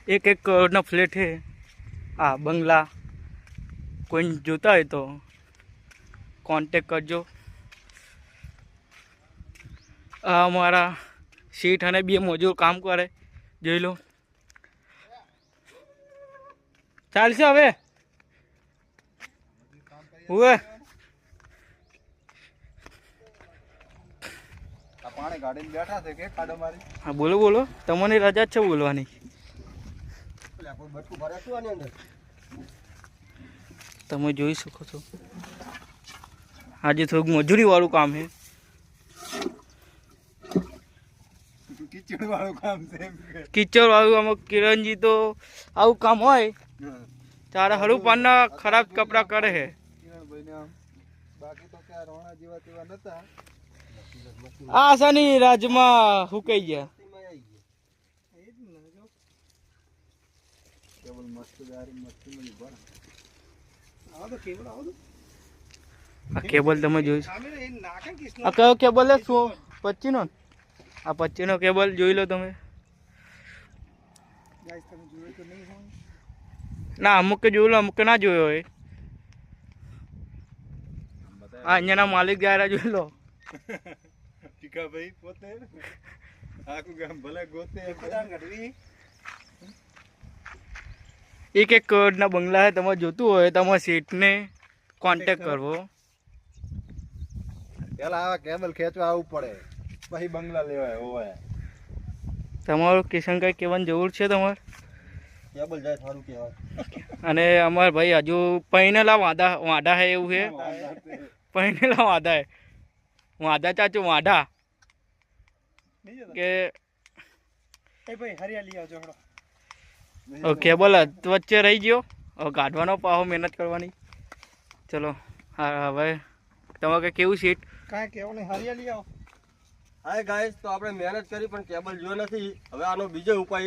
1 કરોડના ફ્લેટ છે આ બંગલા. કોઈ જોતા હોય તો કોન્ટેક કરજો. આ અમારા શેઠ અને 2 મજૂર કામ કરે, જોઈ લો. ચાલશે હવે હવે પાણી ગાડીને બેઠા છે કે ખાડો મારી. હા બોલો બોલો, તમને રજા જ છે બોલવાની. તમે જોઈ શકો છો આજે થોડુંક મજૂરી વાળું કામ છે. કિચડ વાળું કામ છે. કિચડ વાળું. આમાં કિરણજી તો આવું કામ હોય ત્યારે હળું પાનના ખરાબ કપડાં કરે છે. બાકી તો ક્યાં રોણા જેવા તેવા નતા. આ શનિ રાજમાં હુકાઈ ગયા. કેબલ મસ્ત ગાડી મસ્ત મળી ભર. આ કેબલ તમે જોઈ. આ કયો કેબલ છે? 25 નો. આ 25 નો કેબલ જોઈ લો તમે. ના અમુક કે જોયું લો, અમુક ના જોયો હોય. આ અહીંયાના માલિક ગયા જોઈ લો. ટીકા ભાઈ પોતે આખું ગામ ભલે ગોતે. 1 કરોડના બંગલા છે. તમારે જોતું હોય તમારા શેઠને કોન્ટેક કરવો. પેલા આવા કેબલ ખેંચવા આવવું પડે, પછી બંગલા લેવાય. હોય તમારું કિશનભાઈ કહેવાની જરૂર છે તમારે. કેબલ જાય સારું કહેવાય. અને અમાર ભાઈ હજુ પૈનેલા વાંઢા હે એવું છે. પૈનેલા વાંઢા હે. વાંઢા ચાચુ વાંઢા કે કેબલ વચ્ચે રહી ગયો. હવે કાઢવાનો પાહો મહેનત કરવાની. ચલો હા હવે તમારે કેવું સીટ કાંઈ કેવું નહીં, હરિયાળી આવો. હાય ગાઈસ, તો આપણે મહેનત કરી પણ કેબલ જો નથી. હવે આનો બીજો ઉપાય